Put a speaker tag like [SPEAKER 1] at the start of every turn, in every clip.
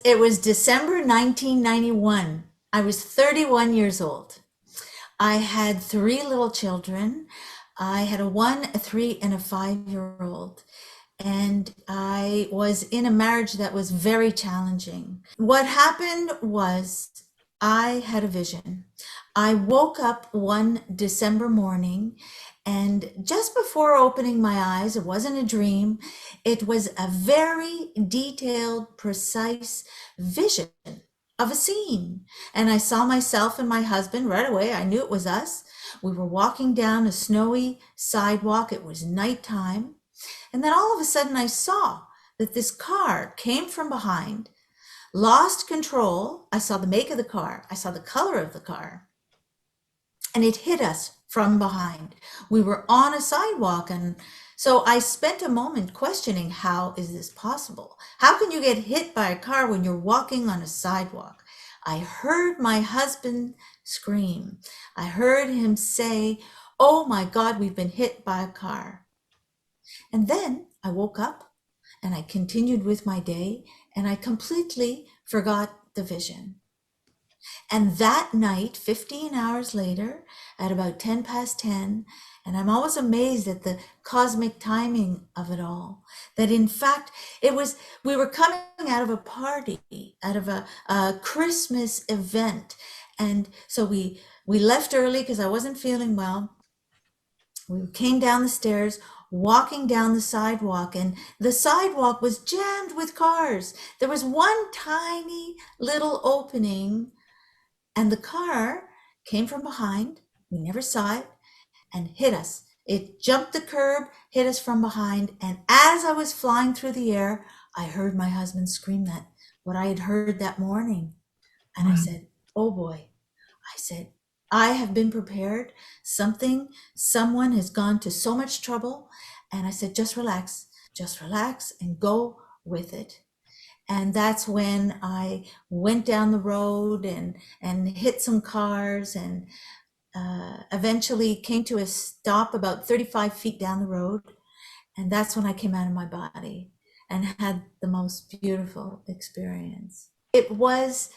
[SPEAKER 1] It was December 1991. I was 31 years old. I had three little children. I had a 1, a 3, and a 5-year-old. And I was in a marriage that was very challenging. What happened was I had a vision. I woke up one December morning, and just before opening my eyes, it wasn't a dream, it was a very detailed, precise vision of a scene. And I saw myself and my husband right away. I knew it was us. We were walking down a snowy sidewalk. It was nighttime. And then all of a sudden I saw that this car came from behind, lost control. I saw the make of the car. I saw the color of the car, and it hit us from behind. We were on a sidewalk, and so I spent a moment questioning, how is this possible? How can you get hit by a car when you're walking on a sidewalk? I heard my husband scream. I heard him say, "Oh my God, we've been hit by a car." And then I woke up and I continued with my day, and I completely forgot the vision. And that night, 15 hours later, at about 10 past 10, and I'm always amazed at the cosmic timing of it all, that in fact, we were coming out of a party, out of a Christmas event. And so we left early because I wasn't feeling well. We came down the stairs, walking down the sidewalk, and the sidewalk was jammed with cars. There was one tiny little opening, and the car came from behind. We never saw it, and hit us. It jumped the curb, hit us from behind. And as I was flying through the air, I heard my husband scream that, what I had heard that morning. And I said, "Oh boy." I said, "I have been prepared. Someone has gone to so much trouble." And I said, just relax and go with it. And that's when I went down the road and hit some cars, and eventually came to a stop about 35 feet down the road. And that's when I came out of my body and had the most beautiful experience. It was,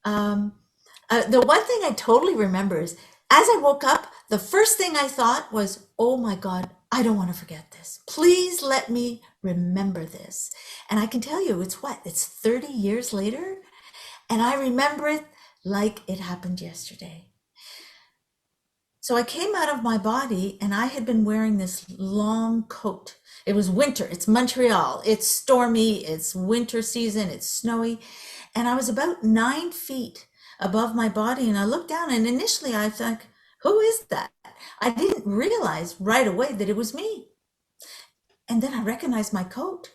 [SPEAKER 1] the one thing I totally remember is, as I woke up, the first thing I thought was, "Oh my God, I don't want to forget this. Please let me remember this." And I can tell you, it's 30 years later, and I remember it like it happened yesterday. So I came out of my body, and I had been wearing this long coat. It was winter. It's Montreal. It's stormy. It's winter season. It's snowy. And I was about 9 feet above my body, and I looked down, and initially I thought, who is that? I didn't realize right away that it was me. And then I recognized my coat,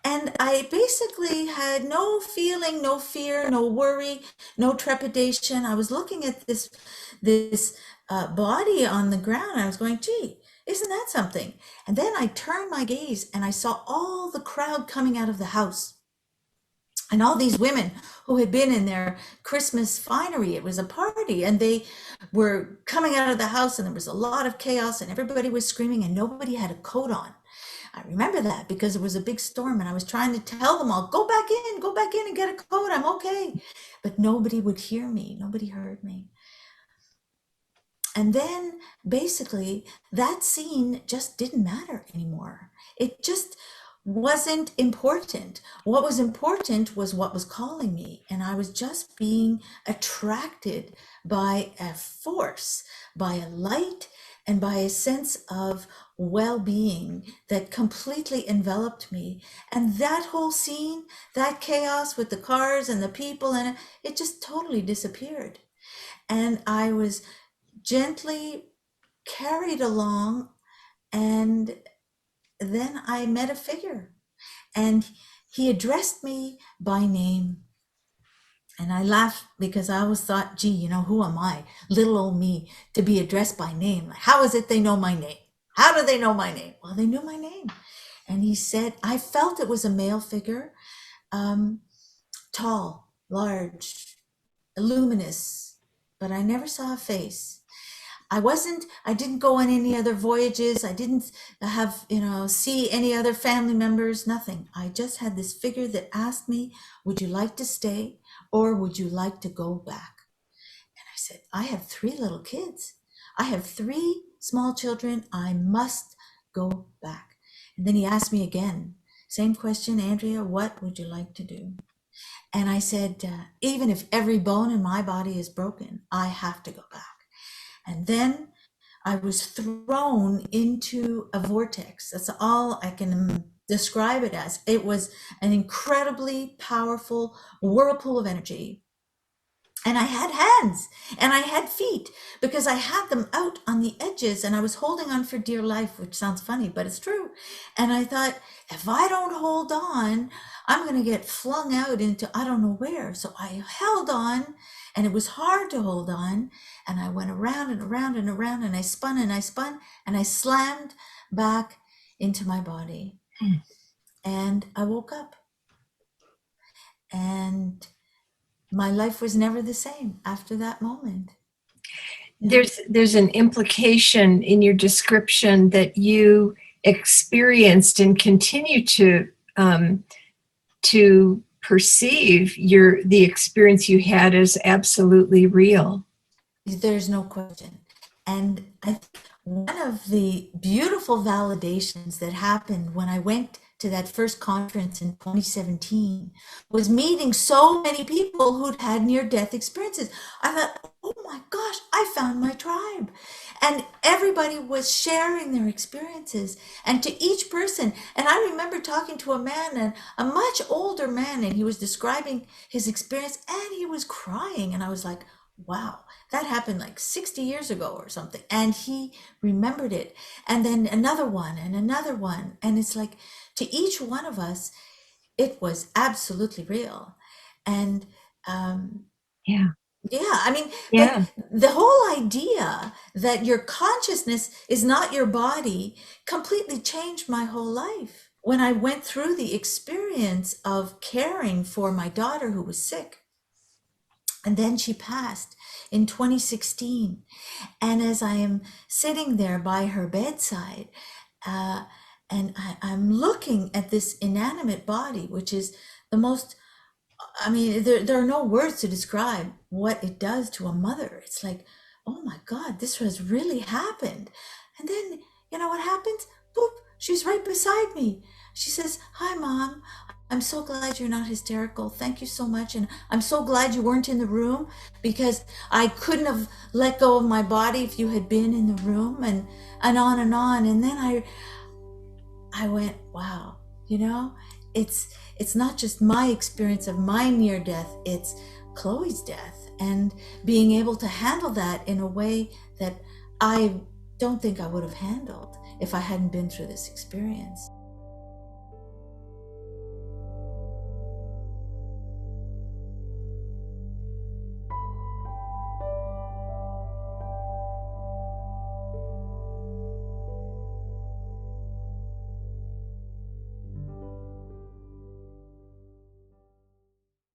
[SPEAKER 1] and I basically had no feeling, no fear, no worry, no trepidation. I was looking at this body on the ground, and I was going, "Gee, isn't that something?" And then I turned my gaze, and I saw all the crowd coming out of the house, and all these women who had been in their Christmas finery. It was a party, and they were coming out of the house, and there was a lot of chaos, and everybody was screaming, and nobody had a coat on. I remember that because it was a big storm, and I was trying to tell them all, go back in and get a coat, I'm okay. But nobody would hear me, nobody heard me. And then basically that scene just didn't matter anymore. It just wasn't important. What was important was what was calling me, and I was just being attracted by a force, by a light, and by a sense of well-being that completely enveloped me. And that whole scene, that chaos with the cars and the people, and it just totally disappeared. And I was gently carried along, and then I met a figure, and he addressed me by name. And I laughed because I always thought, gee, who am I, little old me, to be addressed by name? How is it they know my name? How do they know my name? Well, they knew my name. And he said, I felt it was a male figure, tall, large, luminous, but I never saw a face. I didn't go on any other voyages. I didn't have, see any other family members, nothing. I just had this figure that asked me, would you like to stay or would you like to go back? And I said, I have 3 little kids. I have 3 small children. I must go back. And then he asked me again, same question, Andrea, what would you like to do? And I said, even if every bone in my body is broken, I have to go back. And then I was thrown into a vortex. That's all I can describe it as. It was an incredibly powerful whirlpool of energy. And I had hands and I had feet because I had them out on the edges and I was holding on for dear life, which sounds funny, but it's true. And I thought, if I don't hold on, I'm going to get flung out into I don't know where. So I held on and it was hard to hold on. And I went around and around and around and I spun and I spun and I slammed back into my body. And I woke up. And my life was never the same after that moment.
[SPEAKER 2] There's an implication in your description that you experienced and continue to perceive the experience you had as absolutely real.
[SPEAKER 1] There's no question. And I think one of the beautiful validations that happened when I went to that first conference in 2017 was meeting so many people who'd had near-death experiences. I thought, oh my gosh, I found my tribe. And everybody was sharing their experiences. And to each person, and I remember talking to a man, and a much older man, and he was describing his experience and he was crying. And I was like, wow, that happened like 60 years ago or something. And he remembered it. And then another one and another one. And it's like, to each one of us, it was absolutely real. And
[SPEAKER 2] Yeah.
[SPEAKER 1] I mean,
[SPEAKER 2] Yeah.
[SPEAKER 1] but the whole idea that your consciousness is not your body completely changed my whole life. When I went through the experience of caring for my daughter who was sick, and then she passed in 2016. And as I am sitting there by her bedside, and I'm looking at this inanimate body, which is the most, I mean, there are no words to describe what it does to a mother. It's like, oh my God, this has really happened. And then, you know what happens? Boop, she's right beside me. She says, hi, Mom. I'm so glad you're not hysterical. Thank you so much. And I'm so glad you weren't in the room because I couldn't have let go of my body if you had been in the room, and on and on. And then I went, wow, it's not just my experience of my near death, it's Chloe's death, and being able to handle that in a way that I don't think I would have handled if I hadn't been through this experience.